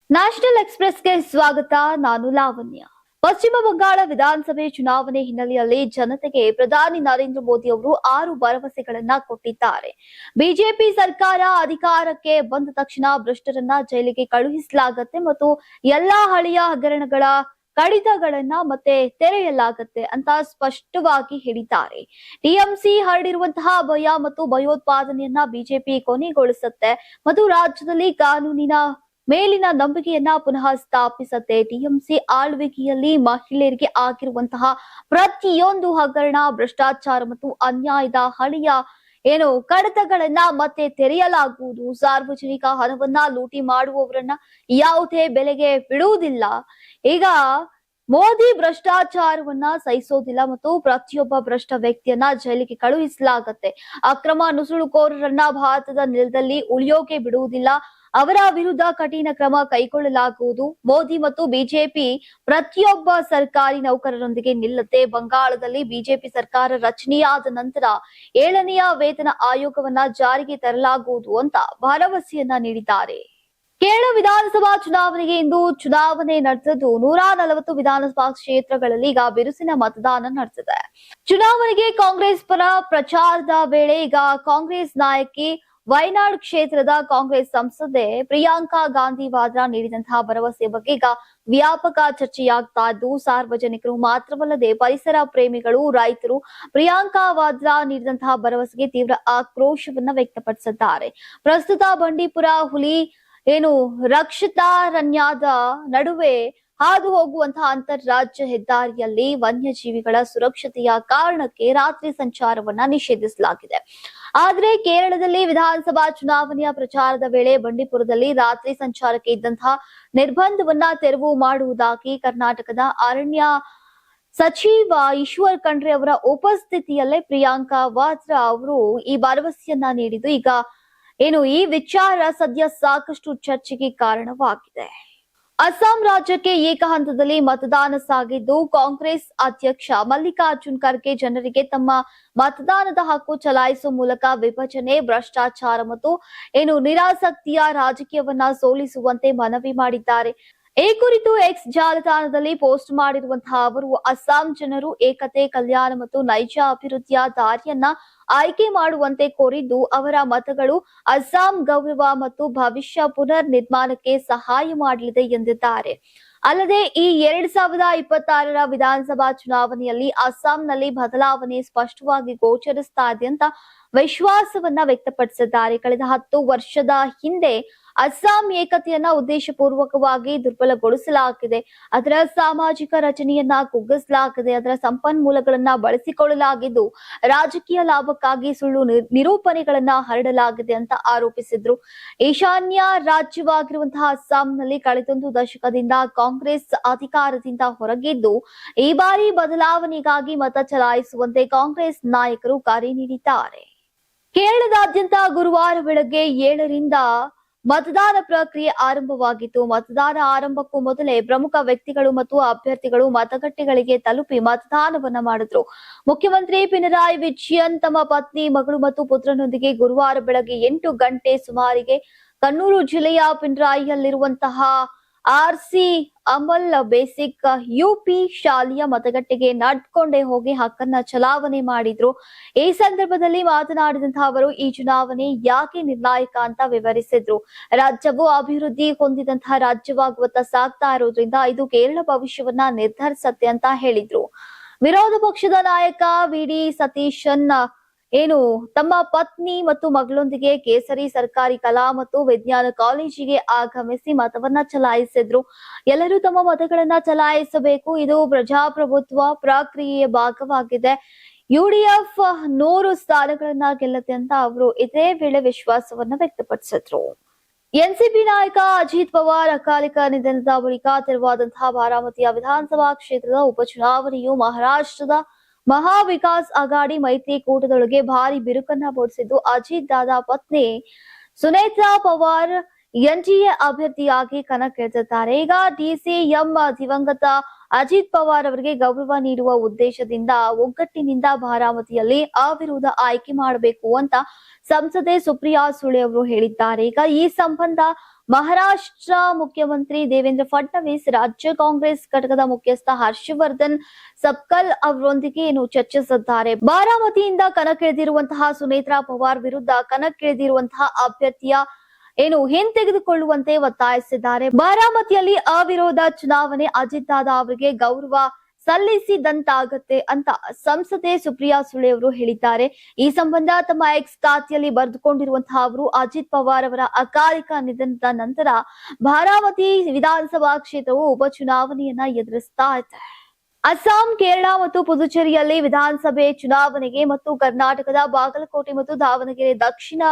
National ಎಕ್ಸ್‌ಪ್ರೆಸ್‌ಗೆ ಸ್ವಾಗತ. ನಾನು ಲಾವಣ್ಯ. ಪಶ್ಚಿಮ ಬಂಗಾಳ ವಿಧಾನಸಭೆ ಚುನಾವಣೆ ಹಿನ್ನೆಲೆಯಲ್ಲಿ ಜನತೆಗೆ ಪ್ರಧಾನಿ ನರೇಂದ್ರ ಮೋದಿ ಅವರು 6 ಭರವಸೆಗಳನ್ನ ಕೊಟ್ಟಿದ್ದಾರೆ. ಬಿಜೆಪಿ ಸರ್ಕಾರ ಅಧಿಕಾರಕ್ಕೆ ಬಂದ ತಕ್ಷಣ ಭ್ರಷ್ಟರನ್ನ ಜೈಲಿಗೆ ಕಳುಹಿಸಲಾಗುತ್ತೆ ಮತ್ತು ಎಲ್ಲಾ ಹಳೆಯ ಹಗರಣಗಳ ಕಡಿತಗಳನ್ನ ಮತ್ತೆ ತೆರೆಯಲಾಗುತ್ತೆ ಅಂತ ಸ್ಪಷ್ಟವಾಗಿ ಹೇಳಿದ್ದಾರೆ. ಟಿಎಂಸಿ ಹರಡಿರುವಂತಹ ಭಯ ಮತ್ತು ಭಯೋತ್ಪಾದನೆಯನ್ನ ಬಿಜೆಪಿ ಕೊನೆಗೊಳಿಸುತ್ತೆ ಮತ್ತು ರಾಜ್ಯದಲ್ಲಿ ಕಾನೂನಿನ ಮೇಲಿನ ನಂಬಿಕೆಯನ್ನ ಪುನಃ ಸ್ಥಾಪಿಸತ್ತೆ. ಟಿಎಂಸಿ ಆಳ್ವಿಕೆಯಲ್ಲಿ ಮಹಿಳೆಯರಿಗೆ ಆಗಿರುವಂತಹ ಪ್ರತಿಯೊಂದು ಹಗರಣ, ಭ್ರಷ್ಟಾಚಾರ ಮತ್ತು ಅನ್ಯಾಯದ ಹಳೆಯ ಕಡತಗಳನ್ನ ಮತ್ತೆ ತೆರೆಯಲಾಗುವುದು. ಸಾರ್ವಜನಿಕ ಹಣವನ್ನ ಲೂಟಿ ಮಾಡುವವರನ್ನ ಯಾವುದೇ ಬೆಲೆಗೆ ಬಿಡುವುದಿಲ್ಲ. ಈಗ ಮೋದಿ ಭ್ರಷ್ಟಾಚಾರವನ್ನ ಸಹಿಸೋದಿಲ್ಲ ಮತ್ತು ಪ್ರತಿಯೊಬ್ಬ ಭ್ರಷ್ಟ ವ್ಯಕ್ತಿಯನ್ನ ಜೈಲಿಗೆ ಕಳುಹಿಸಲಾಗತ್ತೆ. ಅಕ್ರಮ ನುಸುಳುಕೋರರನ್ನ ಭಾರತದ ನೆಲದಲ್ಲಿ ಉಳಿಯೋಕೆ ಬಿಡುವುದಿಲ್ಲ. ಅವರ ವಿರುದ್ಧ ಕಠಿಣ ಕ್ರಮ ಕೈಗೊಳ್ಳಲಾಗುವುದು. ಮೋದಿ ಮತ್ತು ಬಿಜೆಪಿ ಪ್ರತಿಯೊಬ್ಬ ಸರ್ಕಾರಿ ನೌಕರರೊಂದಿಗೆ ನಿಲ್ಲುತ್ತೆ. ಬಂಗಾಳದಲ್ಲಿ ಬಿಜೆಪಿ ಸರ್ಕಾರ ರಚನೆಯಾದ ನಂತರ 7ನೇ ವೇತನ ಆಯೋಗವನ್ನ ಜಾರಿಗೆ ತರಲಾಗುವುದು ಅಂತ ಭರವಸೆಯನ್ನ ನೀಡಿದ್ದಾರೆ. ಕೇರಳ ವಿಧಾನಸಭಾ ಚುನಾವಣೆಗೆ ಇಂದು ಚುನಾವಣೆ ನಡೆದಿದ್ದು 140 ವಿಧಾನಸಭಾ ಕ್ಷೇತ್ರಗಳಲ್ಲಿ ಈಗ ಬಿರುಸಿನ ಮತದಾನ ನಡೆದಿದೆ. ಚುನಾವಣೆಗೆ ಕಾಂಗ್ರೆಸ್ ಪರ ಪ್ರಚಾರದ ವೇಳೆ ಈಗ ಕಾಂಗ್ರೆಸ್ ನಾಯಕಿ ವಯನಾಡ್ ಕ್ಷೇತ್ರದ ಕಾಂಗ್ರೆಸ್ ಸಂಸದೆ ಪ್ರಿಯಾಂಕಾ ಗಾಂಧಿ ವಾದ್ರಾ ನೀಡಿದಂತಹ ಭರವಸೆ ಬಗ್ಗೆ ಈಗ ವ್ಯಾಪಕ ಚರ್ಚೆಯಾಗ್ತಾ ಇದ್ದು, ಸಾರ್ವಜನಿಕರು ಮಾತ್ರವಲ್ಲದೆ ಪರಿಸರ ಪ್ರೇಮಿಗಳು, ರೈತರು ಪ್ರಿಯಾಂಕಾ ವಾದ್ರಾ ನೀಡಿದಂತಹ ಭರವಸೆಗೆ ತೀವ್ರ ಆಕ್ರೋಶವನ್ನ ವ್ಯಕ್ತಪಡಿಸಿದ್ದಾರೆ. ಪ್ರಸ್ತುತ ಬಂಡೀಪುರ ಹುಲಿ ರಕ್ಷಿತಾರಣ್ಯದ ನಡುವೆ ಹಾದು ಹೋಗುವಂತಹ ಅಂತಾರಾಜ್ಯ ಹೆದ್ದಾರಿಯಲ್ಲಿ ವನ್ಯಜೀವಿಗಳ ಸುರಕ್ಷತೆಯ ಕಾರಣಕ್ಕೆ ರಾತ್ರಿ ಸಂಚಾರವನ್ನ ನಿಷೇಧಿಸಲಾಗಿದೆ. ಆದ್ರೆ ಕೇರಳದಲ್ಲಿ ವಿಧಾನಸಭಾ ಚುನಾವಣೆಯ ಪ್ರಚಾರದ ವೇಳೆ ಬಂಡೀಪುರದಲ್ಲಿ ರಾತ್ರಿ ಸಂಚಾರಕ್ಕೆ ಇದ್ದಂತಹ ನಿರ್ಬಂಧವನ್ನ ತೆರವು ಮಾಡುವುದಾಗಿ ಕರ್ನಾಟಕದ ಅರಣ್ಯ ಸಚಿವ ಈಶ್ವರ್ ಖಂಡ್ರೆ ಅವರ ಉಪಸ್ಥಿತಿಯಲ್ಲೇ ಪ್ರಿಯಾಂಕಾ ವಾದ್ರಾ ಅವರು ಈ ಭರವಸೆಯನ್ನ ನೀಡಿದ್ದು ಈಗ ಈ ವಿಚಾರ ಸದ್ಯ ಸಾಕಷ್ಟು ಚರ್ಚೆಗೆ ಕಾರಣವಾಗಿದೆ. ಅಸ್ಸಾಂ ರಾಜ್ಯಕ್ಕೆ ಏಕ ಹಂತದಲ್ಲಿ ಮತದಾನ ಸಾಗಿದ್ದು, ಕಾಂಗ್ರೆಸ್ ಅಧ್ಯಕ್ಷ ಮಲ್ಲಿಕಾರ್ಜುನ್ ಖರ್ಗೆ ಜನರಿಗೆ ತಮ್ಮ ಮತದಾನದ ಹಕ್ಕು ಚಲಾಯಿಸುವ ಮೂಲಕ ವಿಭಜನೆ, ಭ್ರಷ್ಟಾಚಾರ ಮತ್ತು ನಿರಾಸಕ್ತಿಯ ರಾಜಕೀಯವನ್ನ ಸೋಲಿಸುವಂತೆ ಮನವಿ ಮಾಡಿದ್ದಾರೆ. ಈ ಕುರಿತು ಎಕ್ಸ್ ಜಾಲತಾಣದಲ್ಲಿ ಪೋಸ್ಟ್ ಮಾಡಿರುವಂತಹ ಅವರು ಅಸ್ಸಾಂ ಜನರು ಏಕತೆ, ಕಲ್ಯಾಣ ಮತ್ತು ನೈಜ ಅಭಿವೃದ್ಧಿಯ ದಾರಿಯನ್ನ ಆಯ್ಕೆ ಮಾಡುವಂತೆ ಕೋರಿದ್ದು, ಅವರ ಮತಗಳು ಅಸ್ಸಾಂ ಗೌರವ ಮತ್ತು ಭವಿಷ್ಯ ಪುನರ್ ನಿರ್ಮಾಣಕ್ಕೆ ಸಹಾಯ ಮಾಡಲಿದೆ ಎಂದಿದ್ದಾರೆ. ಅಲ್ಲದೆ ಈ 2026ರ ವಿಧಾನಸಭಾ ಚುನಾವಣೆಯಲ್ಲಿ ಅಸ್ಸಾಂನಲ್ಲಿ ಬದಲಾವಣೆ ಸ್ಪಷ್ಟವಾಗಿ ಗೋಚರಿಸ್ತಾ ಇದೆ ಅಂತ ವಿಶ್ವಾಸವನ್ನ ವ್ಯಕ್ತಪಡಿಸಿದ್ದಾರೆ. ಕಳೆದ 10 ವರ್ಷದ ಹಿಂದೆ ಅಸ್ಸಾಂ ಏಕತೆಯನ್ನ ಉದ್ದೇಶಪೂರ್ವಕವಾಗಿ ದುರ್ಬಲಗೊಳಿಸಲಾಗಿದೆ. ಅದರ ಸಾಮಾಜಿಕ ರಚನೆಯನ್ನ ಕುಗ್ಗಿಸಲಾಗಿದೆ. ಅದರ ಸಂಪನ್ಮೂಲಗಳನ್ನ ಬಳಸಿಕೊಳ್ಳಲಾಗಿದ್ದು, ರಾಜಕೀಯ ಲಾಭಕ್ಕಾಗಿ ಸುಳ್ಳು ನಿರೂಪಣೆಗಳನ್ನ ಹರಡಲಾಗಿದೆ ಅಂತ ಆರೋಪಿಸಿದ್ರು. ಈಶಾನ್ಯ ರಾಜ್ಯವಾಗಿರುವಂತಹ ಅಸ್ಸಾಂನಲ್ಲಿ ಕಳೆದೊಂದು ದಶಕದಿಂದ ಕಾಂಗ್ರೆಸ್ ಅಧಿಕಾರದಿಂದ ಹೊರಗಿದ್ದು, ಈ ಬಾರಿ ಬದಲಾವಣೆಗಾಗಿ ಮತ ಚಲಾಯಿಸುವಂತೆ ಕಾಂಗ್ರೆಸ್ ನಾಯಕರು ಕರೆ ನೀಡಿದ್ದಾರೆ. ಕೇರಳದಾದ್ಯಂತ ಗುರುವಾರ ಬೆಳಗ್ಗೆ 7ರಿಂದ ಮತದಾನ ಪ್ರಕ್ರಿಯೆ ಆರಂಭವಾಗಿತ್ತು. ಮತದಾನ ಆರಂಭಕ್ಕೂ ಮೊದಲೇ ಪ್ರಮುಖ ವ್ಯಕ್ತಿಗಳು ಮತ್ತು ಅಭ್ಯರ್ಥಿಗಳು ಮತಗಟ್ಟೆಗಳಿಗೆ ತಲುಪಿ ಮತದಾನವನ್ನ ಮಾಡಿದ್ರು. ಮುಖ್ಯಮಂತ್ರಿ ಪಿಣರಾಯಿ ವಿಜಯನ್ ತಮ್ಮ ಪತ್ನಿ, ಮಗಳು ಮತ್ತು ಪುತ್ರನೊಂದಿಗೆ ಗುರುವಾರ ಬೆಳಗ್ಗೆ 8 ಗಂಟೆ ಸುಮಾರಿಗೆ ಕಣ್ಣೂರು ಜಿಲ್ಲೆಯ ಪಿಣರಾಯಿಯಲ್ಲಿರುವಂತಹ ಆರ್ಸಿ ಅಮಲ್ ಬೇಸಿಕ್ ಯುಪಿ ಶಾಲೆಯ ಮತಗಟ್ಟೆಗೆ ನಡ್ಕೊಂಡೇ ಹೋಗಿ ಹಕ್ಕನ್ನ ಚಲಾವಣೆ ಮಾಡಿದ್ರು. ಈ ಸಂದರ್ಭದಲ್ಲಿ ಮಾತನಾಡಿದಂತಹ ಅವರು ಈ ಚುನಾವಣೆ ಯಾಕೆ ನಿರ್ಣಾಯಕ ಅಂತ ವಿವರಿಸಿದ್ರು. ರಾಜ್ಯವು ಅಭಿವೃದ್ಧಿ ಹೊಂದಿದಂತಹ ರಾಜ್ಯವಾಗುವತ್ತ ಸಾಗ್ತಾ ಇರೋದ್ರಿಂದ ಇದು ಕೇರಳ ಭವಿಷ್ಯವನ್ನ ನಿರ್ಧರಿಸತ್ತೆ ಅಂತ ಹೇಳಿದ್ರು. ವಿರೋಧ ಪಕ್ಷದ ನಾಯಕ ವಿಡಿ ಸತೀಶನ್ ತಮ್ಮ ಪತ್ನಿ ಮತ್ತು ಮಗಳೊಂದಿಗೆ ಕೇಸರಿ ಸರ್ಕಾರಿ ಕಲಾ ಮತ್ತು ವಿಜ್ಞಾನ ಕಾಲೇಜಿಗೆ ಆಗಮಿಸಿ ಮತವನ್ನ ಚಲಾಯಿಸಿದ್ರು. ಎಲ್ಲರೂ ತಮ್ಮ ಮತಗಳನ್ನ ಚಲಾಯಿಸಬೇಕು, ಇದು ಪ್ರಜಾಪ್ರಭುತ್ವ ಪ್ರಕ್ರಿಯೆಯ ಭಾಗವಾಗಿದೆ. ಯುಡಿಎಫ್ 100 ಸ್ಥಾನಗಳನ್ನ ಗೆಲ್ಲುತ್ತೆ ಅಂತ ಅವರು ಇದೇ ವೇಳೆ ವಿಶ್ವಾಸವನ್ನ ವ್ಯಕ್ತಪಡಿಸಿದ್ರು. ಎನ್ಸಿಪಿ ನಾಯಕ ಅಜಿತ್ ಪವಾರ್ ಅಕಾಲಿಕ ನಿಧನದ ಬಳಿಕ ತೆರವಾದಂತಹ ಬಾರಾಮತಿಯ ವಿಧಾನಸಭಾ ಕ್ಷೇತ್ರದ ಉಪಚುನಾವಣೆಯು ಮಹಾರಾಷ್ಟ್ರದ ಮಹಾ ವಿಕಾಸ್ ಅಘಾಡಿ ಮೈತ್ರಿಕೂಟದೊಳಗೆ ಭಾರಿ ಬಿರುಕನ್ನ ಮೂಡಿಸಿದ್ದು, ಅಜಿತ್ ದಾದಾ ಪತ್ನಿ ಸುನೇತ್ರಾ ಪವಾರ್ ಎನ್ಡಿಎ ಅಭ್ಯರ್ಥಿಯಾಗಿ ಕಣಕ್ಕಿಳಿದಿದ್ದಾರೆ. ಈಗ ಡಿಸಿಎಂ ದಿವಂಗತ ಅಜಿತ್ ಪವಾರ್ ಅವರಿಗೆ ಗೌರವ ನೀಡುವ ಉದ್ದೇಶದಿಂದ ಒಗ್ಗಟ್ಟಿನಿಂದ ಬಾರಾಮತಿಯಲ್ಲಿ ಅವಿರೋಧ ಆಯ್ಕೆ ಮಾಡಬೇಕು ಅಂತ ಸಂಸದೆ ಸುಪ್ರಿಯಾ ಸುಳೆ ಅವರು ಹೇಳಿದ್ದಾರೆ. ಈಗ ಈ ಸಂಬಂಧ ಮಹಾರಾಷ್ಟ್ರ ಮುಖ್ಯಮಂತ್ರಿ ದೇವೇಂದ್ರ ಫಡ್ನವೀಸ್, ರಾಜ್ಯ ಕಾಂಗ್ರೆಸ್ ಘಟಕದ ಮುಖ್ಯಸ್ಥ ಹರ್ಷವರ್ಧನ್ ಸಬ್ಕಲ್ ಅವರೊಂದಿಗೆ ಚರ್ಚಿಸಿದ್ದಾರೆ. ಬಾರಾಮತಿಯಿಂದ ಕಣಕ್ಕಿಳಿದಿರುವಂತಹ ಸುನೇತ್ರಾ ಪವಾರ್ ವಿರುದ್ಧ ಕಣಕ್ಕಿಳಿದಿರುವಂತಹ ಅಭ್ಯರ್ಥಿಯ ಹಿಂತೆಗೆದುಕೊಳ್ಳುವಂತೆ ಒತ್ತಾಯಿಸಿದ್ದಾರೆ. ಬಾರಾಮತಿಯಲ್ಲಿ ಅವಿರೋಧ ಚುನಾವಣೆ ಅಜಿತ್ ದಾದಾ ಅವರಿಗೆ ಗೌರವ ಸಲ್ಲಿಸಿದಂತಾಗತ್ತೆ ಅಂತ ಸಂಸದೆ ಸುಪ್ರಿಯಾ ಸುಳೆ ಅವರು ಹೇಳಿದ್ದಾರೆ. ಈ ಸಂಬಂಧ ತಮ್ಮ ಎಕ್ಸ್ ಖಾತೆಯಲ್ಲಿ ಬರೆದುಕೊಂಡಿರುವಂತಹ ಅವರು ಅಜಿತ್ ಪವಾರ್ ಅವರ ಅಕಾಲಿಕ ನಿಧನದ ನಂತರ ಬಾರಾಮತಿ ವಿಧಾನಸಭಾ ಕ್ಷೇತ್ರವು ಉಪಚುನಾವಣೆಯನ್ನ ಎದುರಿಸ್ತಾ ಇದೆ. ಅಸ್ಸಾಂ, ಕೇರಳ ಮತ್ತು ಪುದುಚೇರಿಯಲ್ಲಿ ವಿಧಾನಸಭೆ ಚುನಾವಣೆಗೆ ಮತ್ತು ಕರ್ನಾಟಕದ ಬಾಗಲಕೋಟೆ ಮತ್ತು ದಾವಣಗೆರೆ ದಕ್ಷಿಣ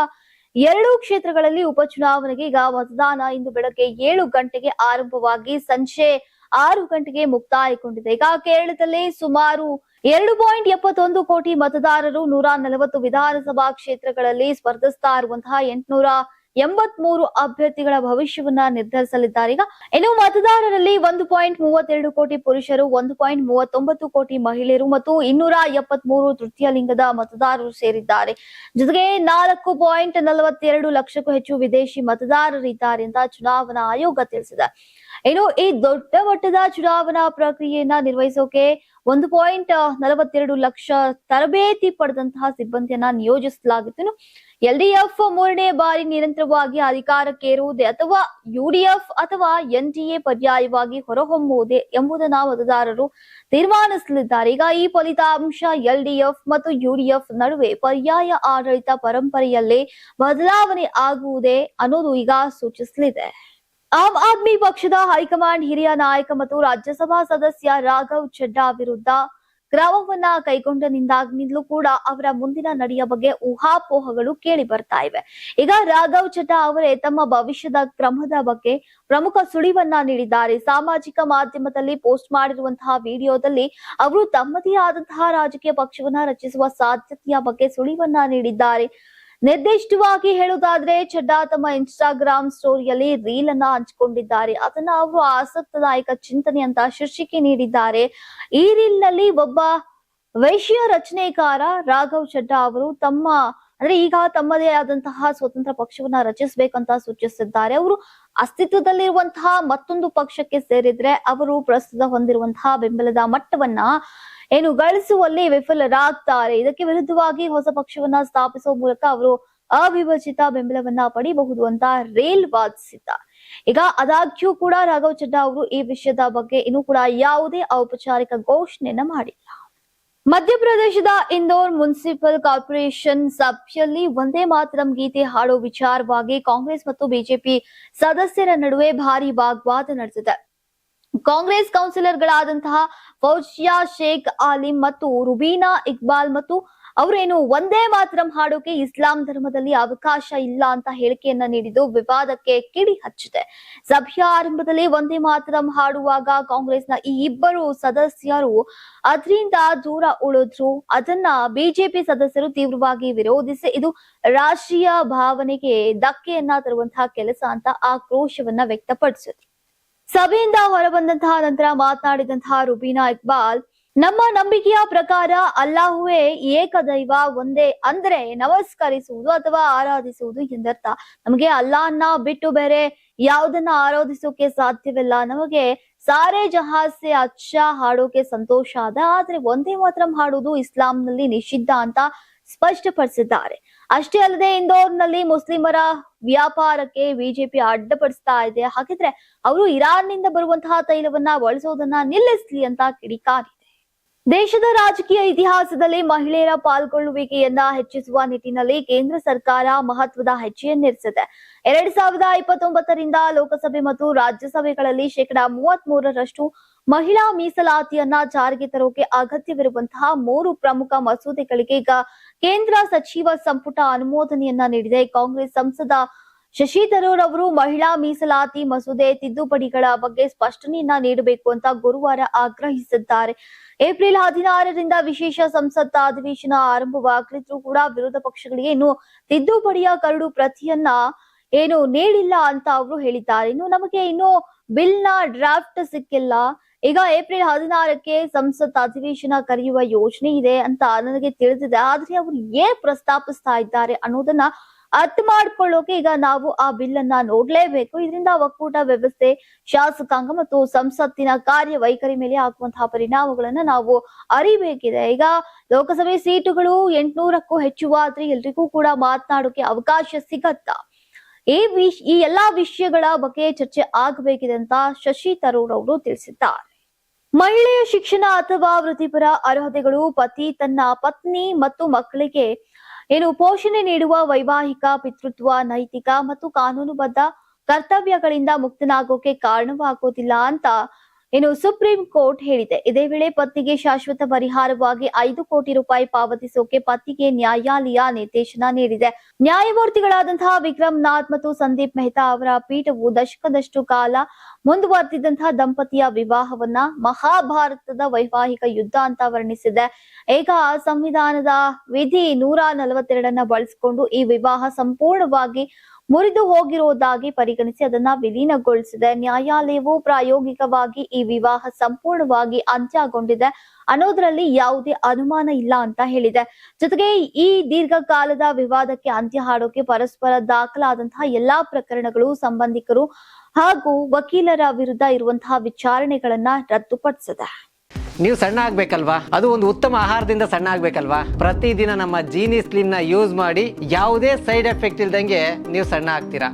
2 ಕ್ಷೇತ್ರಗಳಲ್ಲಿ ಉಪಚುನಾವಣೆಗೆ ಈಗ ಮತದಾನ ಇಂದು ಬೆಳಗ್ಗೆ 7 ಗಂಟೆಗೆ ಆರಂಭವಾಗಿ ಸಂಜೆ 6 ಗಂಟೆಗೆ ಮುಕ್ತಾಯಗೊಂಡಿದೆ. ಈಗ ಕೇರಳದಲ್ಲಿ ಸುಮಾರು 2.71 ಕೋಟಿ ಮತದಾರರು 140 ವಿಧಾನಸಭಾ ಕ್ಷೇತ್ರಗಳಲ್ಲಿ ಸ್ಪರ್ಧಿಸ್ತಾ ಇರುವಂತಹ 883 ಅಭ್ಯರ್ಥಿಗಳ ಭವಿಷ್ಯವನ್ನ ನಿರ್ಧರಿಸಲಿದ್ದಾರೆ. ಈಗ ಇನ್ನು ಮತದಾರರಲ್ಲಿ 1.32 ಕೋಟಿ ಪುರುಷರು, 1.39 ಕೋಟಿ ಮಹಿಳೆಯರು ಮತ್ತು 273 ತೃತೀಯ ಲಿಂಗದ ಮತದಾರರು ಸೇರಿದ್ದಾರೆ. ಜೊತೆಗೆ 4.42 ಲಕ್ಷಕ್ಕೂ ಹೆಚ್ಚು ವಿದೇಶಿ ಮತದಾರರಿದ್ದಾರೆ ಅಂತ ಚುನಾವಣಾ ಆಯೋಗ ತಿಳಿಸಿದೆ. ಇನ್ನು ಈ ದೊಡ್ಡ ಮಟ್ಟದ ಚುನಾವಣಾ ಪ್ರಕ್ರಿಯೆಯನ್ನ ನಿರ್ವಹಿಸೋಕೆ 1.42 ಲಕ್ಷ ತರಬೇತಿ ಪಡೆದಂತಹ ಸಿಬ್ಬಂದಿಯನ್ನ ನಿಯೋಜಿಸಲಾಗಿತ್ತು. ಎಲ್ಡಿಎಫ್ 3ನೇ ಬಾರಿ ನಿರಂತರವಾಗಿ ಅಧಿಕಾರಕ್ಕೇರುವುದೇ ಅಥವಾ ಯುಡಿಎಫ್ ಅಥವಾ ಎನ್ಡಿಎ ಪರ್ಯಾಯವಾಗಿ ಹೊರಹೊಮ್ಮುವುದೇ ಎಂಬುದನ್ನ ಮತದಾರರು ತೀರ್ಮಾನಿಸಲಿದ್ದಾರೆ. ಈಗ ಈ ಫಲಿತಾಂಶ ಎಲ್ಡಿಎಫ್ ಮತ್ತು ಯುಡಿಎಫ್ ನಡುವೆ ಪರ್ಯಾಯ ಆಡಳಿತ ಪರಂಪರೆಯಲ್ಲೇ ಬದಲಾವಣೆ ಆಗುವುದೇ ಅನ್ನೋದು ಈಗ ಸೂಚಿಸಲಿದೆ. ಆಮ್ ಆದ್ಮಿ ಪಕ್ಷದ ಹೈಕಮಾಂಡ್ ಹಿರಿಯ ನಾಯಕ ಮತ್ತು ರಾಜ್ಯಸಭಾ ಸದಸ್ಯ ರಾಘವ್ ಚಡ್ಡಾ ವಿರುದ್ಧ ಕ್ರಮವನ್ನ ಕೈಗೊಂಡನಿಂದಾಗಿನಿಂದಲೂ ಕೂಡ ಅವರ ಮುಂದಿನ ನಡೆಯ ಬಗ್ಗೆ ಊಹಾಪೋಹಗಳು ಕೇಳಿ ಬರ್ತಾ ಇವೆ. ಈಗ ರಾಘವ್ ಚಡ್ಡಾ ಅವರೇ ತಮ್ಮ ಭವಿಷ್ಯದ ಕ್ರಮದ ಬಗ್ಗೆ ಪ್ರಮುಖ ಸುಳಿವನ್ನ ನೀಡಿದ್ದಾರೆ. ಸಾಮಾಜಿಕ ಮಾಧ್ಯಮದಲ್ಲಿ ಪೋಸ್ಟ್ ಮಾಡಿರುವಂತಹ ವಿಡಿಯೋದಲ್ಲಿ ಅವರು ತಮ್ಮದೇ ಆದಂತಹ ರಾಜಕೀಯ ಪಕ್ಷವನ್ನ ರಚಿಸುವ ಸಾಧ್ಯತೆಯ ಬಗ್ಗೆ ಸುಳಿವನ್ನ ನೀಡಿದ್ದಾರೆ. ನಿರ್ದಿಷ್ಟವಾಗಿ ಹೇಳುವುದಾದ್ರೆ ಚಡ್ಡಾ ತಮ್ಮ ಇನ್ಸ್ಟಾಗ್ರಾಮ್ ಸ್ಟೋರಿಯಲ್ಲಿ ರೀಲ್ ಅನ್ನ ಹಂಚಿಕೊಂಡಿದ್ದಾರೆ. ಅದನ್ನ ಅವರು ಆಸಕ್ತಿದಾಯಕ ಚಿಂತನೆ ಅಂತ ಶೀರ್ಷಿಕೆ ನೀಡಿದ್ದಾರೆ. ಈ ರೀಲ್ ನಲ್ಲಿ ಒಬ್ಬ ವೈಶ್ಯ ರಚನೆಕಾರ ರಾಘವ್ ಚಡ್ಡಾ ಅವರು ಈಗ ತಮ್ಮದೇ ಆದಂತಹ ಸ್ವತಂತ್ರ ಪಕ್ಷವನ್ನ ರಚಿಸಬೇಕಂತ ಸೂಚಿಸಿದ್ದಾರೆ. ಅವರು ಅಸ್ತಿತ್ವದಲ್ಲಿರುವಂತಹ ಮತ್ತೊಂದು ಪಕ್ಷಕ್ಕೆ ಸೇರಿದ್ರೆ ಅವರು ಪ್ರಸ್ತುತ ಹೊಂದಿರುವಂತಹ ಬೆಂಬಲದ ಮಟ್ಟವನ್ನ ಗಳಿಸುವಲ್ಲಿ ವಿಫಲರಾಗ್ತಾರೆ. ಇದಕ್ಕೆ ವಿರುದ್ಧವಾಗಿ ಹೊಸ ಪಕ್ಷವನ್ನ ಸ್ಥಾಪಿಸುವ ಮೂಲಕ ಅವರು ಅವಿಭಜಿತ ಬೆಂಬಲವನ್ನ ಪಡೆಯಬಹುದು ಅಂತ ರೇಲ್ ವಾದಿಸಿದ್ದಾರೆ. ಈಗ ಆದಾಗ್ಯೂ ಕೂಡ ರಾಘವ್ ಚಡ್ಡಾ ಅವರು ಈ ವಿಷಯದ ಬಗ್ಗೆ ಇನ್ನೂ ಕೂಡ ಯಾವುದೇ ಔಪಚಾರಿಕ ಘೋಷಣೆಯನ್ನ ಮಾಡಿಲ್ಲ. ಮಧ್ಯಪ್ರದೇಶದ ಇಂದೋರ್ ಮುನ್ಸಿಪಲ್ ಕಾರ್ಪೊರೇಷನ್ ಸಭೆಯಲ್ಲಿ ವಂದೇ ಮಾತರಂ ಗೀತೆ ಹಾಡೋ ವಿಚಾರವಾಗಿ ಕಾಂಗ್ರೆಸ್ ಮತ್ತು ಬಿಜೆಪಿ ಸದಸ್ಯರ ನಡುವೆ ಭಾರಿ ವಾಗ್ವಾದ ನಡೆದಿದೆ. ಕಾಂಗ್ರೆಸ್ ಕೌನ್ಸಿಲರ್ಗಳಾದಂತಹ ಫೌಜಿಯಾ ಶೇಖ್ ಆಲಿಂ ಮತ್ತು ರುಬೀನಾ ಇಕ್ಬಾಲ್ ಮತ್ತು ಅವರೇನು ವಂದೇ ಮಾತರಂ ಹಾಡೋಕೆ ಇಸ್ಲಾಂ ಧರ್ಮದಲ್ಲಿ ಅವಕಾಶ ಇಲ್ಲ ಅಂತ ಹೇಳಿಕೆಯನ್ನ ನೀಡಿದ್ದು ವಿವಾದಕ್ಕೆ ಕಿಡಿ ಹಚ್ಚಿದೆ. ಸಭೆಯ ಆರಂಭದಲ್ಲಿ ವಂದೇ ಮಾತರಂ ಹಾಡುವಾಗ ಕಾಂಗ್ರೆಸ್ನ ಈ ಇಬ್ಬರು ಸದಸ್ಯರು ಅದರಿಂದ ದೂರ ಉಳಿದ್ರು. ಅದನ್ನ ಬಿಜೆಪಿ ಸದಸ್ಯರು ತೀವ್ರವಾಗಿ ವಿರೋಧಿಸಿ ಇದು ರಾಷ್ಟ್ರೀಯ ಭಾವನೆಗೆ ಧಕ್ಕೆಯನ್ನ ತರುವಂತಹ ಕೆಲಸ ಅಂತ ಆಕ್ರೋಶವನ್ನ ವ್ಯಕ್ತಪಡಿಸಿದ್ರು. ಸಭೆಯಿಂದ ಹೊರಬಂದಂತಹ ನಂತರ ಮಾತನಾಡಿದಂತಹ ರುಬೀನಾ ಇಕ್ಬಾಲ್, ನಮ್ಮ ನಂಬಿಕೆಯ ಪ್ರಕಾರ ಅಲ್ಲಾಹುವೇ ಏಕದೈವ ಒಂದೇ ಅಂದ್ರೆ ನಮಸ್ಕರಿಸುವುದು ಅಥವಾ ಆರಾಧಿಸುವುದು ಎಂದರ್ಥ. ನಮಗೆ ಅಲ್ಲಾಹನ್ನ ಬಿಟ್ಟು ಬೇರೆ ಯಾವುದನ್ನ ಆರಾಧಿಸೋಕೆ ಸಾಧ್ಯವಿಲ್ಲ. ನಮಗೆ ಸಾರೆ ಜಹಾಸೆ ಅಚ್ಚ ಹಾಡೋಕೆ ಸಂತೋಷ ಅದ, ಆದ್ರೆ ಒಂದೇ ಮಾತ್ರ ಹಾಡುವುದು ಇಸ್ಲಾಂನಲ್ಲಿ ನಿಷಿದ್ಧ ಅಂತ ಸ್ಪಷ್ಟಪಡಿಸಿದ್ದಾರೆ. ಅಷ್ಟೇ ಅಲ್ಲದೆ ಇಂದೋರ್ನಲ್ಲಿ ಮುಸ್ಲಿಮರ ವ್ಯಾಪಾರಕ್ಕೆ ಬಿಜೆಪಿ ಅಡ್ಡಪಡಿಸ್ತಾ ಇದೆ. ಹಾಗಿದ್ರೆ ಅವರು ಇರಾನ್ ನಿಂದ ಬರುವಂತಹ ತೈಲವನ್ನ ಬಳಸೋದನ್ನ ನಿಲ್ಲಿಸ್ಲಿ ಅಂತ ಕಿಡಿಕಾರಿದೆ. ದೇಶದ ರಾಜಕೀಯ ಇತಿಹಾಸದಲ್ಲಿ ಮಹಿಳೆಯರ ಪಾಲ್ಗೊಳ್ಳುವಿಕೆಯನ್ನ ಹೆಚ್ಚಿಸುವ ನಿಟ್ಟಿನಲ್ಲಿ ಕೇಂದ್ರ ಸರ್ಕಾರ ಮಹತ್ವದ ಹೆಜ್ಜೆಯನ್ನಿರಿಸಿದೆ. 2029ರಿಂದ ಲೋಕಸಭೆ ಮತ್ತು ರಾಜ್ಯಸಭೆಗಳಲ್ಲಿ 33% ಮಹಿಳಾ ಮೀಸಲಾತಿಯನ್ನ ಜಾರಿಗೆ ತರೋಕೆ ಅಗತ್ಯವಿರುವಂತಹ 3 ಪ್ರಮುಖ ಮಸೂದೆಗಳಿಗೆ ಈಗ ಕೇಂದ್ರ ಸಚಿವ ಸಂಪುಟ ಅನುಮೋದನೆಯನ್ನ ನೀಡಿದೆ. ಕಾಂಗ್ರೆಸ್ ಸಂಸದ ಶಶಿ ತರೂರ್ ಅವರು ಮಹಿಳಾ ಮೀಸಲಾತಿ ಮಸೂದೆ ತಿದ್ದುಪಡಿಗಳ ಬಗ್ಗೆ ಸ್ಪಷ್ಟನೆಯನ್ನ ನೀಡಬೇಕು ಅಂತ ಗುರುವಾರ ಆಗ್ರಹಿಸಿದ್ದಾರೆ. ಏಪ್ರಿಲ್ 16ರಿಂದ ವಿಶೇಷ ಸಂಸತ್ ಅಧಿವೇಶನ ಆರಂಭವಾಗಲಿದ್ರೂ ಕೂಡ ವಿರೋಧ ಪಕ್ಷಗಳಿಗೆ ಇನ್ನು ತಿದ್ದುಪಡಿಯ ಕರಡು ಪ್ರತಿಯನ್ನ ನೀಡಿಲ್ಲ ಅಂತ ಅವರು ಹೇಳಿದ್ದಾರೆ. ನಮಗೆ ಬಿಲ್ ನ ಡ್ರಾಫ್ಟ್ ಸಿಕ್ಕಿಲ್ಲ. ಈಗ ಏಪ್ರಿಲ್ 16ಕ್ಕೆ ಸಂಸತ್ ಅಧಿವೇಶನ ಕರೆಯುವ ಯೋಜನೆ ಇದೆ ಅಂತ ನನಗೆ ತಿಳಿದಿದೆ. ಆದ್ರೆ ಅವರು ಏನ್ ಪ್ರಸ್ತಾಪಿಸ್ತಾ ಇದ್ದಾರೆ ಅನ್ನೋದನ್ನ ಅರ್ಥ ಮಾಡ್ಕೊಳ್ಳೋಕೆ ಈಗ ನಾವು ಆ ಬಿಲ್ ಅನ್ನ ನೋಡ್ಲೇಬೇಕು. ಇದರಿಂದ ಒಕ್ಕೂಟ ವ್ಯವಸ್ಥೆ, ಶಾಸಕಾಂಗ ಮತ್ತು ಸಂಸತ್ತಿನ ಕಾರ್ಯವೈಖರಿ ಮೇಲೆ ಆಗುವಂತಹ ಪರಿಣಾಮಗಳನ್ನ ನಾವು ಅರಿಬೇಕಿದೆ. ಈಗ ಲೋಕಸಭೆ ಸೀಟುಗಳು 800ಕ್ಕೂ ಹೆಚ್ಚುವಾದ್ರೆ ಎಲ್ರಿಗೂ ಕೂಡ ಮಾತನಾಡೋಕೆ ಅವಕಾಶ ಸಿಗತ್ತಾ? ಈ ಎಲ್ಲಾ ವಿಷಯಗಳ ಬಗ್ಗೆ ಚರ್ಚೆ ಆಗಬೇಕಿದೆ ಅಂತ ಶಶಿ ತರೂರ್ ಅವರು ತಿಳಿಸಿದ್ದಾರೆ. ಮಹಿಳೆಯ ಶಿಕ್ಷಣ ಅಥವಾ ವೃತ್ತಿಪರ ಅರ್ಹತೆಗಳು, ಪತಿ ತನ್ನ ಪತ್ನಿ ಮತ್ತು ಮಕ್ಕಳಿಗೆ ಪೋಷಣೆ ನೀಡುವ ವೈವಾಹಿಕ, ಪಿತೃತ್ವ, ನೈತಿಕ ಮತ್ತು ಕಾನೂನುಬದ್ಧ ಕರ್ತವ್ಯಗಳಿಂದ ಮುಕ್ತನಾಗೋಕೆ ಕಾರಣವಾಗೋದಿಲ್ಲ ಅಂತ ಸುಪ್ರೀಂ ಕೋರ್ಟ್ ಹೇಳಿದೆ. ಇದೇ ವೇಳೆ ಪತ್ನಿಗೆ ಶಾಶ್ವತ ಪರಿಹಾರವಾಗಿ 5 ಕೋಟಿ ರೂಪಾಯಿ ಪಾವತಿಸೋಕೆ ಪತಿಗೆ ನ್ಯಾಯಾಲಯ ನಿರ್ದೇಶನ ನೀಡಿದೆ. ನ್ಯಾಯಮೂರ್ತಿಗಳಾದಂತಹ ವಿಕ್ರಮ್ ನಾಥ್ ಮತ್ತು ಸಂದೀಪ್ ಮೆಹ್ತಾ ಅವರ ಪೀಠವು ದಶಕದಷ್ಟು ಕಾಲ ಮುಂದುವರೆದಿದ್ದಂತಹ ದಂಪತಿಯ ವಿವಾಹವನ್ನ ಮಹಾಭಾರತದ ವೈವಾಹಿಕ ಯುದ್ಧ ಅಂತ ವರ್ಣಿಸಿದೆ. ಈಗ ಸಂವಿಧಾನದ ವಿಧಿ 142 ಬಳಸಿಕೊಂಡು ಈ ವಿವಾಹ ಸಂಪೂರ್ಣವಾಗಿ ಮುರಿದು ಹೋಗಿರುವುದಾಗಿ ಪರಿಗಣಿಸಿ ಅದನ್ನ ವಿಲೀನಗೊಳಿಸಿದೆ. ನ್ಯಾಯಾಲಯವು ಪ್ರಾಯೋಗಿಕವಾಗಿ ಈ ವಿವಾಹ ಸಂಪೂರ್ಣವಾಗಿ ಅಂತ್ಯಗೊಂಡಿದೆ ಅನ್ನೋದ್ರಲ್ಲಿ ಯಾವುದೇ ಅನುಮಾನ ಇಲ್ಲ ಅಂತ ಹೇಳಿದೆ. ಜೊತೆಗೆ ಈ ದೀರ್ಘಕಾಲದ ವಿವಾದಕ್ಕೆ ಅಂತ್ಯ ಹಾಡೋಕೆ ಪರಸ್ಪರ ದಾಖಲಾದಂತಹ ಎಲ್ಲಾ ಪ್ರಕರಣಗಳು, ಸಂಬಂಧಿಕರು ಹಾಗೂ ವಕೀಲರ ವಿರುದ್ಧ ಇರುವಂತಹ ವಿಚಾರಣೆಗಳನ್ನ ರದ್ದುಪಡಿಸಿದೆ. ನೀವು ಸಣ್ಣ ಆಗ್ಬೇಕಲ್ವಾ? ಅದು ಒಂದು ಉತ್ತಮ ಆಹಾರದಿಂದ ಸಣ್ಣ ಆಗ್ಬೇಕಲ್ವಾ? ಪ್ರತಿದಿನ ನಮ್ಮ ಜೀನಿ ಸ್ಲಿಮ್ ನ ಯೂಸ್ ಮಾಡಿ ಯಾವುದೇ ಸೈಡ್ ಎಫೆಕ್ಟ್ ಇಲ್ದಂಗೆ ನೀವು ಸಣ್ಣ ಆಗ್ತೀರಾ.